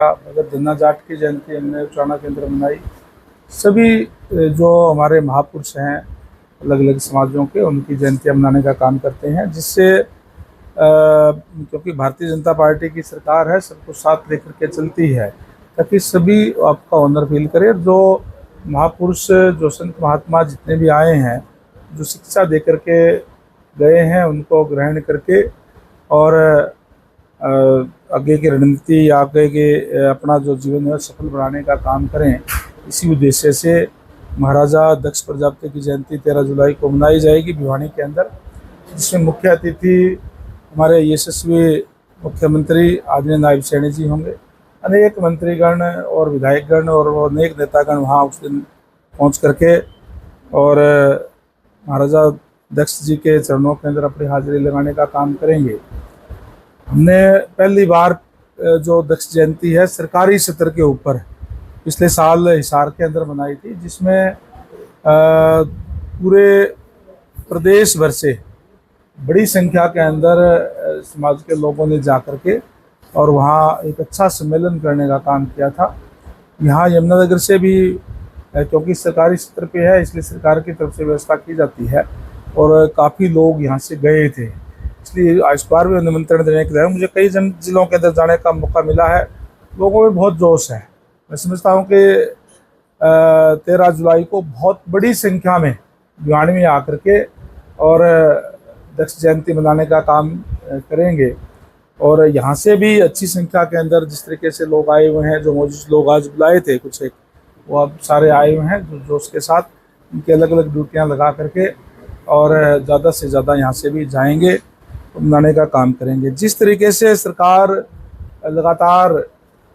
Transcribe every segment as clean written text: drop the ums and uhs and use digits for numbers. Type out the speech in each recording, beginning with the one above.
भगत धन्ना जाट की जयंती हमने उचाना के अंदर मनाई। सभी जो हमारे महापुरुष हैं अलग अलग समाजों के, उनकी जयंतियाँ मनाने का काम करते हैं, जिससे क्योंकि भारतीय जनता पार्टी की सरकार है, सबको साथ लेकर के चलती है ताकि सभी आपका ऑनर फील करे। जो महापुरुष, जो संत महात्मा जितने भी आए हैं, जो शिक्षा दे करके गए हैं, उनको ग्रहण करके और आगे की रणनीति या आगे के अपना जो जीवन है सफल बनाने का काम करें। इसी उद्देश्य से महाराजा दक्ष प्रजापति की जयंती 13 जुलाई को मनाई जाएगी भिवानी के अंदर, जिसमें मुख्य अतिथि हमारे यशस्वी मुख्यमंत्री आदरणीय नायब सैनी जी होंगे। अनेक मंत्रीगण और विधायकगण और अनेक नेतागण वहाँ उस दिन पहुँच करके और महाराजा दक्ष जी के चरणों के अंदर अपनी हाजिरी लगाने का काम करेंगे। हमने पहली बार जो दक्ष जयंती है सरकारी सत्र के ऊपर पिछले साल हिसार के अंदर मनाई थी, जिसमें पूरे प्रदेश भर से बड़ी संख्या के अंदर समाज के लोगों ने जा कर के और वहाँ एक अच्छा सम्मेलन करने का काम किया था। यहाँ यमुनानगर से भी, क्योंकि सरकारी सत्र पे है इसलिए सरकार की तरफ से व्यवस्था की जाती है और काफ़ी लोग यहाँ से गए थे, इसलिए इस बार भी निमंत्रण देने के लिए मुझे कई जिलों के अंदर जाने का मौका मिला है। लोगों में बहुत जोश है। मैं समझता हूँ कि 13 जुलाई को बहुत बड़ी संख्या में भिवानी में आकर के और दक्ष जयंती मनाने का काम करेंगे। और यहाँ से भी अच्छी संख्या के अंदर जिस तरीके से लोग आए हुए हैं, जो मौजूद लोग आज बुलाए थे कुछ एक, वो अब सारे आए हुए हैं जो जोश के साथ, उनकी अलग अलग ड्यूटियाँ लगा करके और ज़्यादा से ज़्यादा यहाँ से भी जाएंगे, मनाने का काम करेंगे। जिस तरीके से सरकार लगातार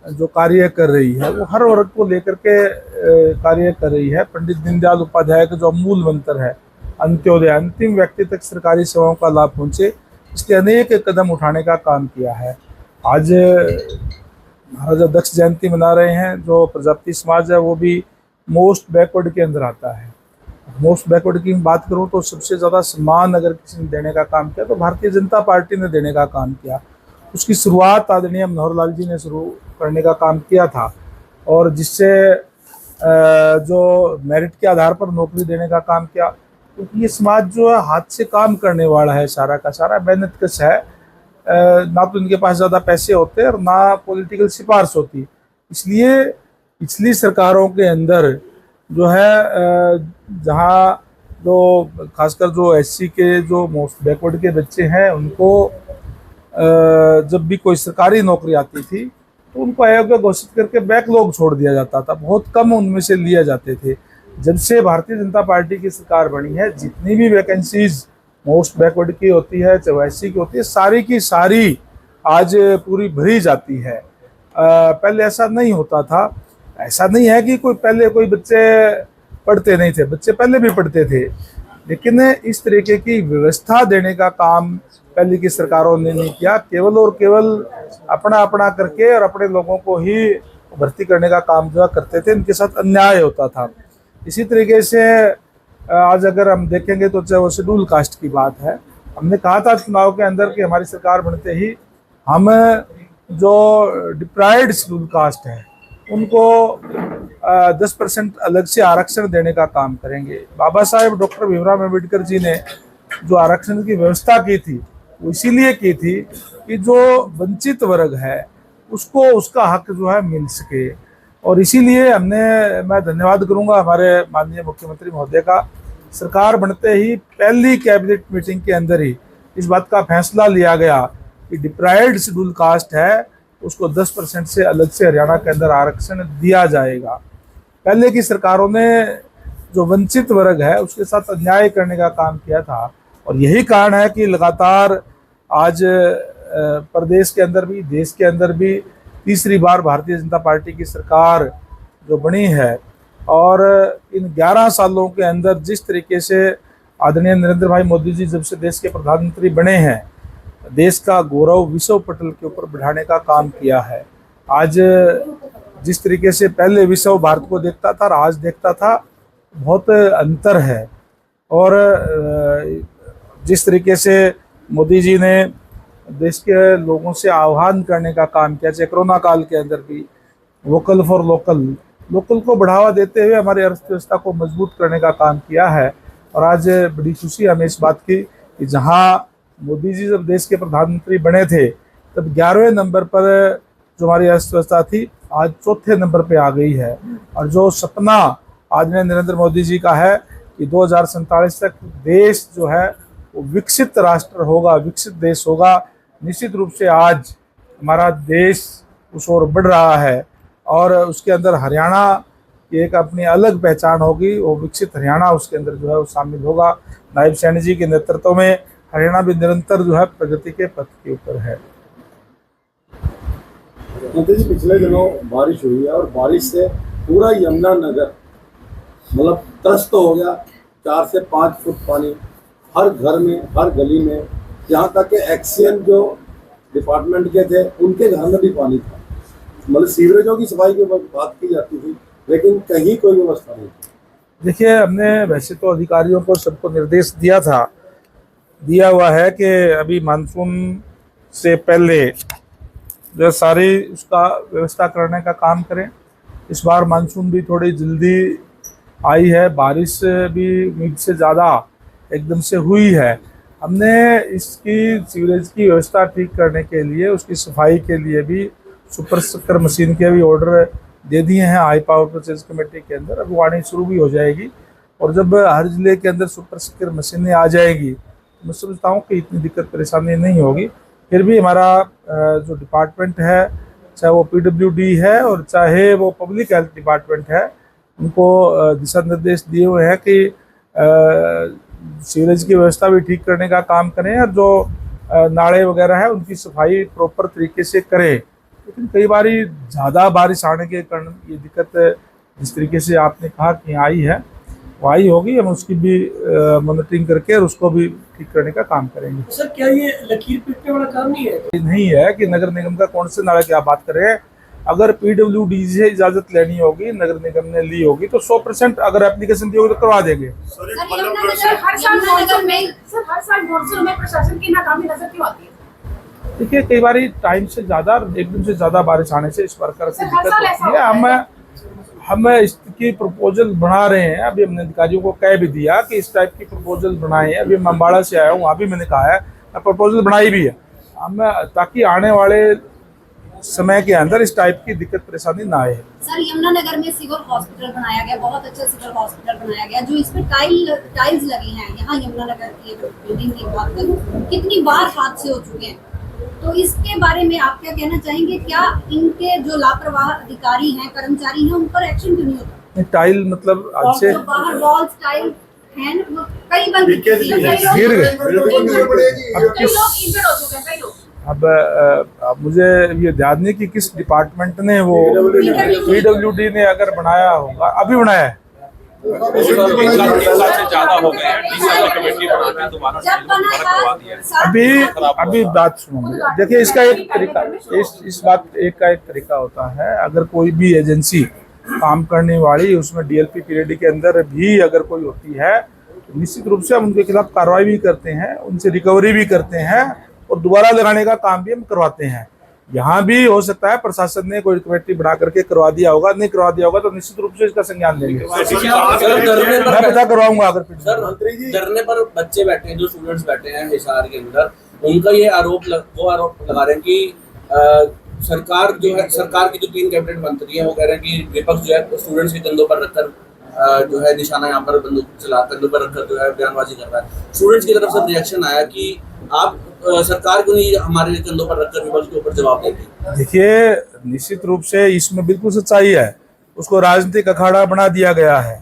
जो कार्य कर रही है वो हर वर्ग को लेकर के कार्य कर रही है। पंडित दीनदयाल उपाध्याय का जो अमूल मंत्र है, अंत्योदय, अंतिम व्यक्ति तक सरकारी सेवाओं का लाभ पहुँचे, इसके अनेक कदम उठाने का काम किया है। आज महाराजा दक्ष जयंती मना रहे हैं। जो प्रजापति समाज है वो भी मोस्ट बैकवर्ड के अंदर आता है। मोस्ट बैकवर्ड की बात करूं तो सबसे ज़्यादा सम्मान अगर किसी ने देने का काम किया तो भारतीय जनता पार्टी ने देने का काम किया। उसकी शुरुआत आदरणीय मनोहर लाल जी ने शुरू करने का काम किया था, और जिससे जो मेरिट के आधार पर नौकरी देने का काम किया, क्योंकि ये समाज जो है हाथ से काम करने वाला है, सारा का सारा मेहनत कश है। ना तो इनके पास ज़्यादा पैसे होते और ना पॉलिटिकल सिफारिश होती, इसलिए पिछली सरकारों के अंदर जो है जहाँ जो खासकर जो एससी के जो मोस्ट बैकवर्ड के बच्चे हैं, उनको जब भी कोई सरकारी नौकरी आती थी तो उनको अयोग्य घोषित करके बैकलॉग छोड़ दिया जाता था, बहुत कम उनमें से लिए जाते थे। जब से भारतीय जनता पार्टी की सरकार बनी है, जितनी भी वैकेंसीज मोस्ट बैकवर्ड की होती है, चाहे एससी की होती है, सारी की सारी आज पूरी भरी जाती है। पहले ऐसा नहीं होता था। ऐसा नहीं है कि पहले कोई बच्चे पढ़ते नहीं थे, बच्चे पहले भी पढ़ते थे, लेकिन इस तरीके की व्यवस्था देने का काम पहले की सरकारों ने नहीं किया। केवल और केवल अपना अपना करके और अपने लोगों को ही भर्ती करने का काम जो करते थे, इनके साथ अन्याय होता था। इसी तरीके से आज अगर हम देखेंगे तो चाहे वो शेड्यूल कास्ट की बात है, हमने कहा था चुनाव के अंदर कि हमारी सरकार बनते ही हम जो डिप्राइव्ड शेड्यूल कास्ट है उनको 10% अलग से आरक्षण देने का काम करेंगे। बाबा साहेब डॉक्टर भीमराव अम्बेडकर जी ने जो आरक्षण की व्यवस्था की थी वो इसीलिए की थी कि जो वंचित वर्ग है उसको उसका हक जो है मिल सके। और इसीलिए मैं धन्यवाद करूंगा हमारे माननीय मुख्यमंत्री महोदय का। सरकार बनते ही पहली कैबिनेट मीटिंग के अंदर ही इस बात का फैसला लिया गया कि डिप्राइव्ड शेड्यूल कास्ट है उसको 10% से अलग से हरियाणा के अंदर आरक्षण दिया जाएगा। पहले की सरकारों ने जो वंचित वर्ग है उसके साथ अन्याय करने का काम किया था, और यही कारण है कि लगातार आज प्रदेश के अंदर भी, देश के अंदर भी तीसरी बार भारतीय जनता पार्टी की सरकार जो बनी है, और इन 11 सालों के अंदर जिस तरीके से आदरणीय नरेंद्र भाई मोदी जी जब से देश के प्रधानमंत्री बने हैं, देश का गौरव विश्व पटल के ऊपर बढ़ाने का काम किया है। आज जिस तरीके से पहले विश्व भारत को देखता था और आज देखता था, बहुत अंतर है। और जिस तरीके से मोदी जी ने देश के लोगों से आह्वान करने का काम किया, चाहे कोरोना काल के अंदर भी वोकल फॉर लोकल, लोकल को बढ़ावा देते हुए हमारी अर्थव्यवस्था को मजबूत करने का काम किया है। और आज बड़ी खुशी हमें इस बात की कि जहां मोदी जी जब देश के प्रधानमंत्री बने थे तब 11वें नंबर पर जो हमारी अर्थव्यवस्था थी आज 4थे नंबर पे आ गई है। और जो सपना आज ने नरेंद्र मोदी जी का है कि 2047 तक देश जो है वो विकसित राष्ट्र होगा, विकसित देश होगा, निश्चित रूप से आज हमारा देश उस ओर बढ़ रहा है। और उसके अंदर हरियाणा की एक अपनी अलग पहचान होगी, वो विकसित हरियाणा उसके अंदर जो है वो शामिल होगा। नायब सैनी जी के नेतृत्व में हरियाणा भी निरंतर जो है प्रगति के पथ के ऊपर है। मंत्री जी, पिछले दिनों बारिश हुई है और बारिश से पूरा यमुनानगर मतलब त्रस्त हो गया। 4 से 5 फुट पानी हर घर में, हर गली में, यहाँ तक कि एक्सीएन जो डिपार्टमेंट के थे उनके घर में भी पानी था। मतलब सीवरेजों की सफाई की बात की जाती थी लेकिन कहीं कोई व्यवस्था नहीं थी। देखिए, हमने वैसे तो अधिकारियों को सबको निर्देश दिया हुआ है कि अभी मानसून से पहले जो सारी उसका व्यवस्था करने का काम करें। इस बार मानसून भी थोड़ी जल्दी आई है, बारिश भी उम्मीद से ज़्यादा एकदम से हुई है। हमने इसकी सीवरेज की व्यवस्था ठीक करने के लिए, उसकी सफाई के लिए भी सुपर स्ट्रक्चर मशीन के भी ऑर्डर दे दिए हैं हाई पावर परचेज कमेटी के अंदर। अब वाणी शुरू भी हो जाएगी और जब हर जिले के अंदर सुपर स्ट्रक्चर मशीनें आ जाएगी तो मैं समझता हूँ कि इतनी दिक्कत परेशानी नहीं होगी। फिर भी हमारा जो डिपार्टमेंट है, चाहे वो पीडब्ल्यूडी है और चाहे वो पब्लिक हेल्थ डिपार्टमेंट है, उनको दिशा निर्देश दिए हुए हैं कि सीवरेज की व्यवस्था भी ठीक करने का काम करें और जो नाले वगैरह है उनकी सफाई प्रॉपर तरीके से करें। लेकिन कई बार ज़्यादा बारिश आने के कारण ये दिक्कत जिस तरीके से आपने कहा कि आई है वो आई होगी। हम उसकी भी मॉनिटरिंग करके और उसको भी ठीक करने का काम करेंगे। सर, क्या ये लकीर पीटने वाला काम नहीं है? नहीं है कि नगर निगम का कौन से नाले की आप बात कर रहे हैं। अगर पीडब्ल्यूडी से इजाजत लेनी होगी, नगर निगम ने ली होगी तो 100% अगर एप्लीकेशन दी होगी तो करवा देंगे। हर साल मॉनसून में प्रशासन की नाकामी नजर क्यों आती है? देखिए, कई बार टाइम से ज़्यादा, एकदम से ज़्यादा बारिश आने से इस प्रकार की दिक्कत होती है। हम इसकी प्रपोजल बना रहे हैं। अभी हमने अधिकारियों को कह भी दिया कि इस टाइप की प्रपोजल बनाए हैं। अभी मैं अम्बाड़ा से आया हूँ, वहाँ भी मैंने कहा है, प्रपोजल बनाई भी है हम, ताकि आने वाले समय के अंदर इस टाइप की दिक्कत परेशानी ना आए। सर, यमुनानगर में सिविल हॉस्पिटल बनाया गया, बहुत अच्छा सिविल हॉस्पिटल बनाया गया, जो इसमें टाइल्स लगी हैं। यहाँ यमुनानगर की बिल्डिंग की बात करूँ, कितनी बार हादसे हो चुके हैं, तो इसके बारे में आप क्या कहना चाहेंगे? क्या इनके जो लापरवाह अधिकारी हैं, कर्मचारी हैं, उन पर एक्शन क्यों नहीं होता? टाइल मतलब आज से बाहर वॉल्स टाइल हैं, कई बार गिर गए। कई लोग इंजर्ड हो चुके हैं, कई लोग। अब मुझे ये ध्यान नहीं कि किस डिपार्टमेंट ने वो पीडब्ल्यूडी ने अगर बनाया होगा, अभी बनाया है। अभी बात सुनो, देखिए इसका एक तरीका, इस बात का एक तरीका होता है। अगर कोई भी एजेंसी काम करने वाली उसमें डीएलपी पीरियड के अंदर भी अगर कोई होती है तो निश्चित रूप से हम उनके खिलाफ कार्रवाई भी करते हैं, उनसे रिकवरी भी करते हैं और दोबारा लगाने का काम भी हम करवाते हैं। यहाँ भी हो सकता है प्रशासन ने कोई कमेटी बना करके करवा दिया होगा, नहीं करवा दिया होगा तो निश्चित रूप से इसका संज्ञान लेंगे। मैं पता करवाऊंगा। अगर सर, धरने पर बच्चे बैठे हैं, जो स्टूडेंट्स बैठे हैं हिसार के अंदर, उनका ये आरोप लगा रहे हैं कि सरकार जो है, सरकार की जो 3 कैबिनेट मंत्री हैं वो कह रहे हैं कि विपक्ष जो है स्टूडेंट्स के कंधों पर रखकर जो है निशाना यहाँ पर बंदूक चला कंधों पर रखकर जो है बयानबाजी कर रहा है। स्टूडेंट्स की तरफ से रिएक्शन आया कि आप सरकार को नहीं हमारे कंधों पर रखकर विपक्ष के ऊपर जवाब देंगे। देखिए, निश्चित रूप से इसमें बिल्कुल सच्चाई है, उसको राजनीतिक अखाड़ा बना दिया गया है।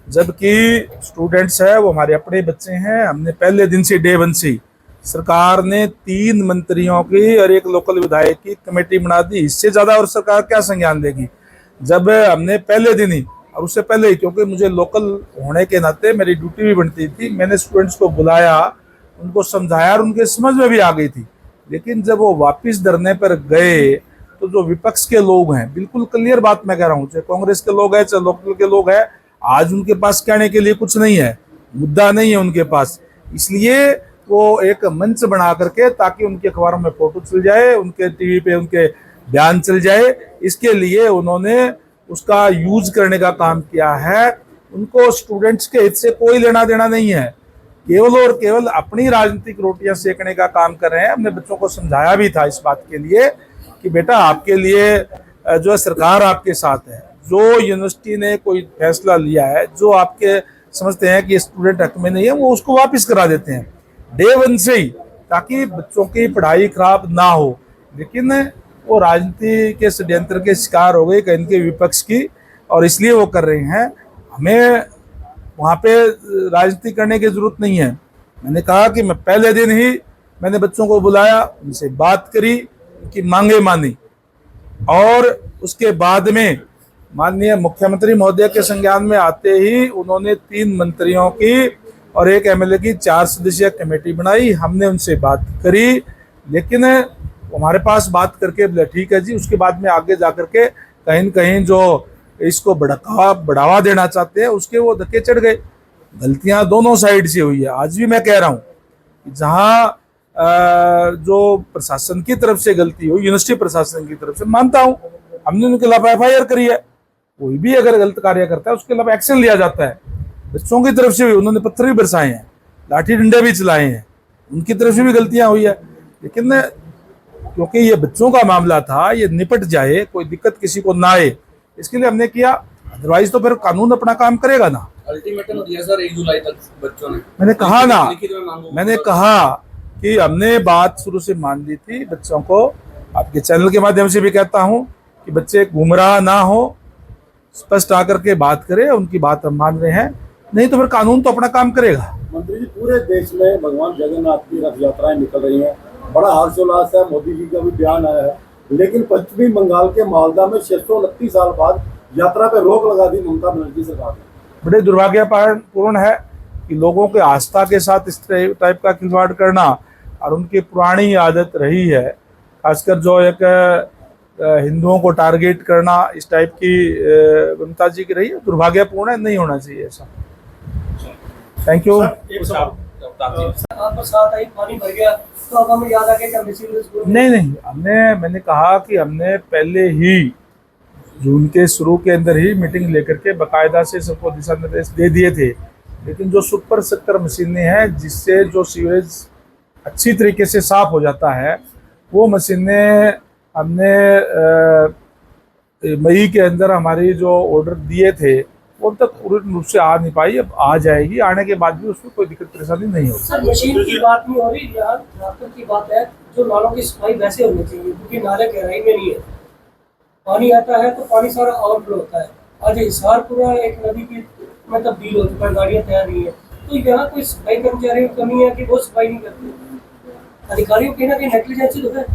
जबकि स्टूडेंट्स है वो हमारे अपने बच्चे हैं। हमने पहले दिन से डे 1 से सरकार ने 3 मंत्रियों की और 1 लोकल विधायक की कमेटी बना दी। इससे ज़्यादा और सरकार क्या संज्ञान देगी? जब हमने पहले दिन ही और उससे पहले ही, क्योंकि मुझे लोकल होने के नाते मेरी ड्यूटी भी बनती थी, मैंने स्टूडेंट्स को बुलाया, उनको समझाया और उनके समझ में भी आ गई थी। लेकिन जब वो वापस धरने पर गए तो जो विपक्ष के लोग हैं, बिल्कुल क्लियर बात मैं कह रहा हूँ, चाहे कांग्रेस के लोग हैं चाहे लोकल के लोग हैं, आज उनके पास कहने के लिए कुछ नहीं है, मुद्दा नहीं है उनके पास। इसलिए को एक मंच बना करके, ताकि उनके अखबारों में फोटो चल जाए, उनके टीवी पे उनके बयान चल जाए, इसके लिए उन्होंने उसका यूज करने का काम किया है। उनको स्टूडेंट्स के हित से कोई लेना देना नहीं है, केवल और केवल अपनी राजनीतिक रोटियां सेकने का काम कर रहे हैं। हमने बच्चों को समझाया भी था इस बात के लिए कि बेटा आपके लिए जो है सरकार आपके साथ है, जो यूनिवर्सिटी ने कोई फैसला लिया है, जो आपके समझते हैं कि स्टूडेंट हक में नहीं है, वो उसको वापस करा देते हैं डे वन से ही, ताकि बच्चों की पढ़ाई खराब ना हो। लेकिन वो राजनीति के षड्यंत्र के शिकार हो गए कहीं के विपक्ष की, और इसलिए वो कर रहे हैं। हमें वहाँ पे राजनीति करने की जरूरत नहीं है। मैंने कहा कि मैं पहले दिन ही मैंने बच्चों को बुलाया, उनसे बात करी, उनकी मांगे मानी, और उसके बाद में माननीय मुख्यमंत्री महोदय के संज्ञान में आते ही उन्होंने 3 मंत्रियों की और 1 एमएलए की 4 सदस्यीय कमेटी बनाई। हमने उनसे बात करी, लेकिन हमारे पास बात करके बोले ठीक है जी। उसके बाद में आगे जाकर के कहीं न कहीं जो इसको बढ़ावा देना चाहते हैं उसके वो धक्के चढ़ गए। गलतियां दोनों साइड से हुई है। आज भी मैं कह रहा हूँ जहाँ जो प्रशासन की तरफ से गलती हुई, यूनिवर्सिटी प्रशासन की तरफ से, मानता हूँ, हमने उनके खिलाफ एफआईआर करी है। कोई भी अगर गलत कार्य करता है उसके खिलाफ एक्शन लिया जाता है। बच्चों की तरफ से भी उन्होंने पत्थर भी बरसाए हैं, लाठी डंडे भी चलाए हैं, उनकी तरफ से भी गलतियां हुई है। लेकिन क्योंकि ये बच्चों का मामला था, ये निपट जाए, कोई दिक्कत किसी को ना आए, इसके लिए हमने किया। अदरवाइज तो फिर कानून अपना काम करेगा ना। अल्टीमेटम दिया सर 1 जुलाई तक बच्चों ने। मैंने कहा ना, लिखित में मांगो। मैंने कहा कि हमने बात शुरू से मान ली थी। बच्चों को आपके चैनल के माध्यम से भी कहता हूं कि बच्चे गुमराह ना हो, स्पष्ट आकर के बात करें, उनकी बात हम मान रहे हैं, नहीं तो फिर कानून तो अपना काम करेगा। मंत्री जी, पूरे देश में भगवान जगन्नाथ की रथ यात्राएं निकल रही हैं, बड़ा हर्षोल्लास है, मोदी जी का भी बयान आया है, लेकिन पश्चिमी बंगाल के मालदा में 629 साल बाद यात्रा पे रोक लगा दी ममता बनर्जी सरकार ने। बड़े दुर्भाग्यपूर्ण है कि लोगों के आस्था के साथ इस टाइप का खिलवाड़ करना, और उनकी पुरानी आदत रही है, खासकर जो एक हिंदुओं को टारगेट करना, इस टाइप की ममता जी की रही है, दुर्भाग्यपूर्ण है, नहीं होना चाहिए ऐसा। Thank you. बरसात आई, पानी भर गया, तो अब हमें याद आ गया कि हम इसी नहीं, मैंने कहा कि हमने पहले ही जून के शुरू के अंदर ही मीटिंग लेकर के बाकायदा से सबको दिशा निर्देश दे दिए थे। लेकिन जो सुपर सेक्टर मशीनें हैं जिससे जो सीवरेज अच्छी तरीके से साफ हो जाता है, वो मशीनें हमने मई के अंदर हमारी जो ऑर्डर दिए थे वो तक पूर्ण रूप से आ नहीं पाई। अब आ जाएगी, आने के बाद भी उसमें कोई दिक्कत परेशानी नहीं होगी। सर मशीन की बात नहीं हो रही, यहाँ रास्ते की बात है। जो नालों की सफाई वैसे होनी चाहिए, क्योंकि नाले गहराई में नहीं है, पानी आता है तो पानी सारा ओवरफ्लो होता है। आज हिसारपुरा एक नदी की में तब्दील हो चुका है, गाड़ियाँ तैयार नहीं है, तो यहाँ कोई सफाई कर्मचारियों की कमी है कि वो सफाई नहीं करते। अधिकारियों की ना कहीं नेग्लिजेंसी तो है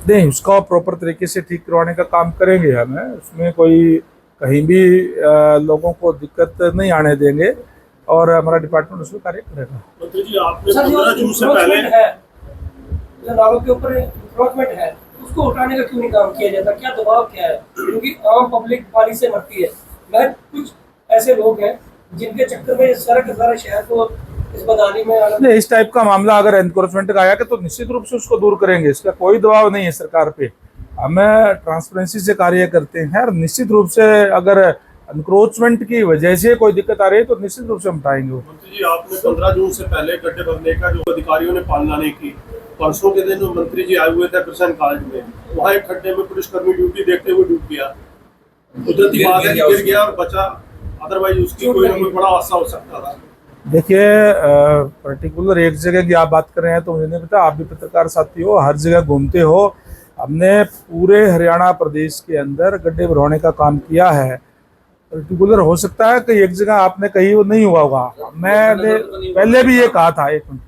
नहीं, उसका प्रॉपर तरीके से ठीक करवाने का काम करेंगे हमें, उसमें कोई कहीं भी लोगों को दिक्कत नहीं आने देंगे, और हमारा डिपार्टमेंट उसमें कार्य करेगा। मंत्री जी, आपने सर, 15 जून से encroachment पहले है, जो नालों के ऊपर इंक्रोचमेंट है, उसको उठाने का क्यों नहीं काम किया जाता? क्या दबाव क्या है? क्योंकि आम पब्लिक पानी से मरती है। मैं कुछ ऐसे लोग हैं जिनके चक्कर में सारा शहर को इस बदहाली में आना। नहीं, इस टाइप का मामला अगर एनक्रोचमेंट का आया तो निश्चित रूप से उसको दूर करेंगे, इसका कोई दबाव नहीं है सरकार पे। हमें ट्रांसपेरेंसी से कार्य करते हैं, और निश्चित रूप से अगर एनक्रोचमेंट की वजह से कोई दिक्कत आ रही है तो निश्चित रूप से हम उठाएंगे। मंत्री जी, आपने 15 जून से पहले गड्ढे भरने का जो अधिकारियों ने पालना नहीं की, परसों के दिन मंत्री जी आए हुए थे कृष्ण कॉलेज में, वहाँ एक खड्डे में पुलिसकर्मी ड्यूटी देखते हुए डूब गया। कुदरती बात है, गिर गया और बचा, अदरवाइज उसकी कोई ना कोई बड़ा हादसा हो सकता था। देखिए, पर्टिकुलर एक जगह की आप बात कर रहे हैं तो मुझे नहीं पता, आप भी पत्रकार साथी हो, हर जगह घूमते हो। हमने पूरे हरियाणा प्रदेश के अंदर गड्ढे भरवाने का काम किया है। पर्टिकुलर हो सकता है कि एक जगह आपने कही वो नहीं हुआ होगा। मैंने पहले भी ये कहा था, एक मिनट,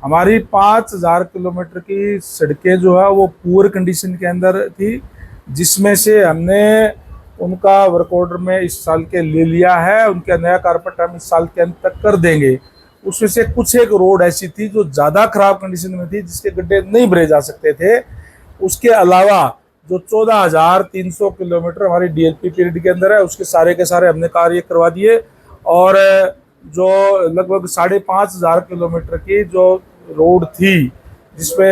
हमारी 5000 किलोमीटर की सड़कें जो है वो पुअर कंडीशन के अंदर थी, जिसमें से हमने उनका वर्क ऑर्डर में इस साल के ले लिया है, उनका नया कारपेट हम इस साल के अंत तक कर देंगे। उसमें से कुछ एक रोड ऐसी थी जो ज़्यादा खराब कंडीशन में थी, जिसके गड्ढे नहीं भरे जा सकते थे। उसके अलावा जो 14,300 किलोमीटर हमारी डीएलपी पीरियड के अंदर है, उसके सारे के सारे हमने कार्य करवा दिए, और जो लगभग 5,500 किलोमीटर की जो रोड थी जिसपे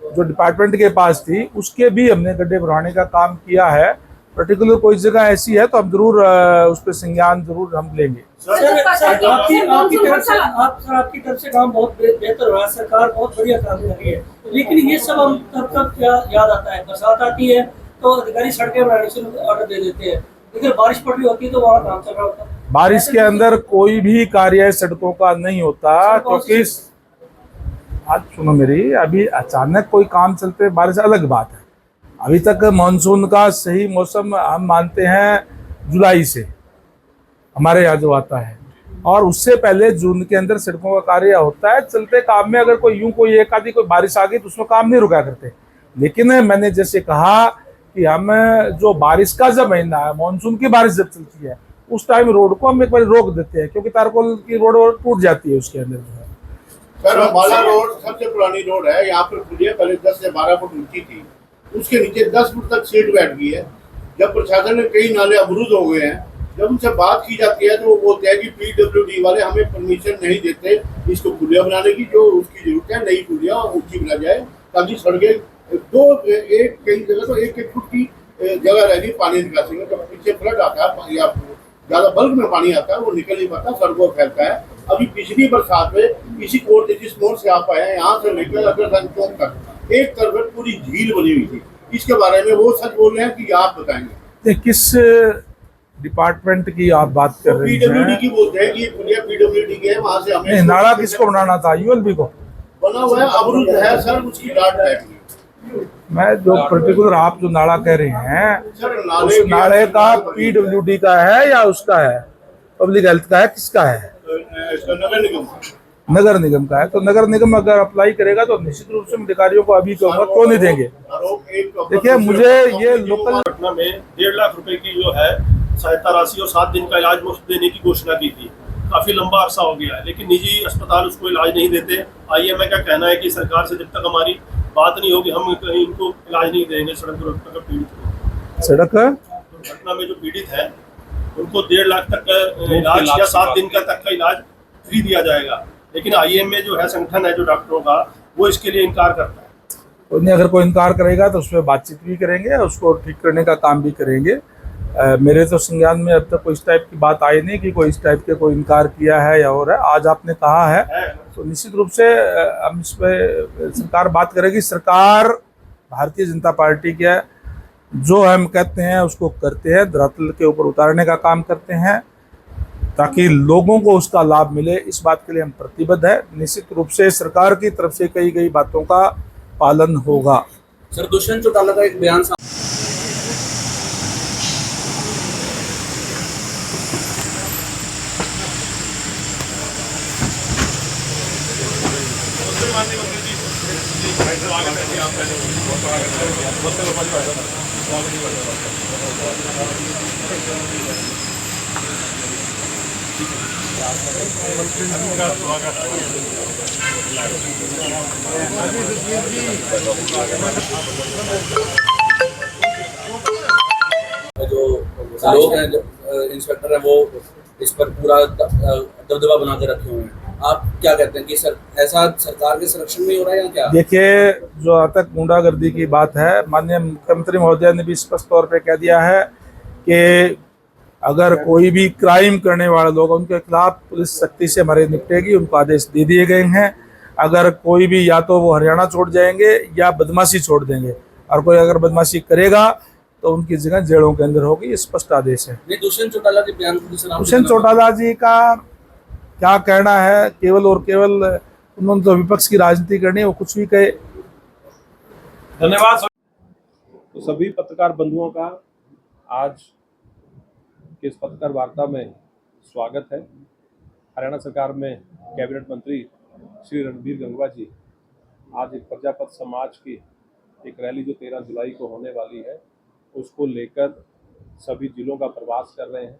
जो डिपार्टमेंट के पास थी उसके भी हमने गड्ढे भरवाने का काम किया है। पर्टिकुलर कोई जगह ऐसी है तो हम जरूर उस पर संज्ञान जरूर हम लेंगे। सर आपकी तरफ से काम बहुत बेहतर हो रहा है, सरकार बहुत बढ़िया काम कर रही है, लेकिन ये सब हम तब तक याद आता है, बरसात आती है तो अधिकारी सड़कें बनाने से ऑर्डर दे देते हैं, इधर बारिश पड़ रही होती है तो वहाँ काम चल रहा होता है। बारिश के अंदर कोई भी कार्य सड़कों का नहीं होता, क्योंकि आज सुनो मेरी, अभी अचानक कोई काम चलते बारिश अलग बात है। अभी तक मानसून का सही मौसम हम मानते हैं जुलाई से हमारे यहाँ जो आता है, और उससे पहले जून के अंदर सड़कों का कार्य होता है। चलते काम में अगर कोई एक आधी कोई बारिश आ गई तो उसमें काम नहीं रुका करते। लेकिन मैंने जैसे कहा कि हम जो बारिश का जब महीना है, मानसून की बारिश जब चलती है, उस टाइम रोड को हम एक बार रोक देते हैं, क्योंकि तारकोल की रोड टूट जाती है उसके अंदर जो है। सर अम्बाला रोड सबसे पुरानी रोड है, यहाँ पर पुलिया पहले 10 से 12 फुट ऊंची थी, उसके नीचे 10 फुट तक सीट बैठ गई है। जब प्रशासन में कई नाले अवरुद्ध हो गए हैं, जब उनसे बात की जाती है तो वो बोलते हैं कि PWD वाले हमें परमिशन नहीं देते इसको पुलिया बनाने की, जो उसकी जरूरत है नई पुलिया ऊंची बना जाए ताकि सड़कें कई जगह तो एक फुट की जगह रहेगी पानी निकासी में। जब पीछे फ्लड आता है या ज्यादा बल्क में पानी आता है वो निकल नहीं पाता, सड़कों फैलता है। अभी पिछली बरसात में इसी कोर्ट जिस मोड़ से आप आए हैं यहाँ से लेकर अग्रसेन चौक तक एक तरफ पूरी झील बनी हुई थी, इसके बारे में वो सच बोल रहे हैं कि आप बताएंगे? किस डिपार्टमेंट की आप बात कर रहे हैं? PWD की बोलते हैं कि पुलिया PWD की है, वहाँ से हमें नाला किसको बनाना था? ULB को बना हुआ है, अवरुद्ध है सर, उसकी डांट बैठ गई। मैं जो पर्टिकुलर आप जो नाला कह रहे हैं उस नाले का PWD का है या उसका है, पब्लिक हेल्थ का है, किसका है? नगर निगम का है। तो नगर निगम अगर अप्लाई करेगा तो निश्चित रूप से अधिकारियों को अभी कहूँगा क्यों नहीं देंगे। देखिए मुझे ये लोकल पटना में 1.5 लाख रुपए की जो है सहायता राशि और 7 दिन का इलाज मुफ्त देने की घोषणा की थी। काफी लंबा अरसा हो गया है, लेकिन निजी अस्पताल उसको इलाज नहीं देते। IMA का कहना है कि सरकार से जब तक हमारी बात नहीं होगी हम इनको इलाज नहीं देंगे। सड़क दुर्घटना का पीड़ित सड़क दुर्घटना में जो पीड़ित है उनको 1.5 लाख तक का इलाज या 7 दिन का तक का इलाज फ्री दिया जाएगा, लेकिन IMA जो है संगठन है जो डॉक्टरों का, वो इसके लिए इनकार करता है। अगर कोई इनकार करेगा तो उस पर बातचीत भी करेंगे, उसको ठीक करने का काम भी करेंगे। मेरे तो संज्ञान में अब तक कोई इस टाइप की बात आई नहीं कि कोई इस टाइप के कोई इनकार किया है या और है। आज आपने कहा है तो निश्चित रूप से हम इस पर सरकार बात करेगी। सरकार भारतीय जनता पार्टी के जो हम कहते हैं उसको करते हैं, धरातल के ऊपर उतारने का काम करते हैं ताकि लोगों को उसका लाभ मिले। इस बात के लिए हम प्रतिबद्ध है। निश्चित रूप से सरकार की तरफ से कही गई बातों का पालन होगा। सर दुष्यंत चौटाला का एक बयान जो लोग हैं इंस्पेक्टर है वो इस पर पूरा दबदबा बना के रखे हुए हैं, आप क्या कहते हैं कि सर ऐसा सरकार के संरक्षण में हो रहा है या क्या? देखिए जो तक गुंडागर्दी की बात है, माननीय मुख्यमंत्री महोदय ने भी स्पष्ट तौर पे कह दिया है कि अगर कोई भी क्राइम करने वाले लोग उनके खिलाफ पुलिस सख्ती से हमारे निपटेगी, उनको आदेश दे दिए गए हैं। अगर कोई भी या तो वो हरियाणा छोड़ जाएंगे या बदमाशी छोड़ देंगे, और कोई अगर बदमाशी करेगा तो उनकी जगह जेलों के अंदर होगी, ये स्पष्ट आदेश है। दुष्यंत चौटाला के बयान दुष्यंत चौटाला जी का क्या कहना है, केवल और केवल उन्होंने तो विपक्ष की राजनीति करनी है, वो कुछ भी कहे। धन्यवाद। तो सभी पत्रकार बंधुओं का आज के इस पत्रकार वार्ता में स्वागत है। हरियाणा सरकार में कैबिनेट मंत्री श्री रणबीर गंगवा जी आज एक प्रजापत समाज की एक रैली जो 13 जुलाई को होने वाली है उसको लेकर सभी जिलों का प्रवास कर रहे हैं।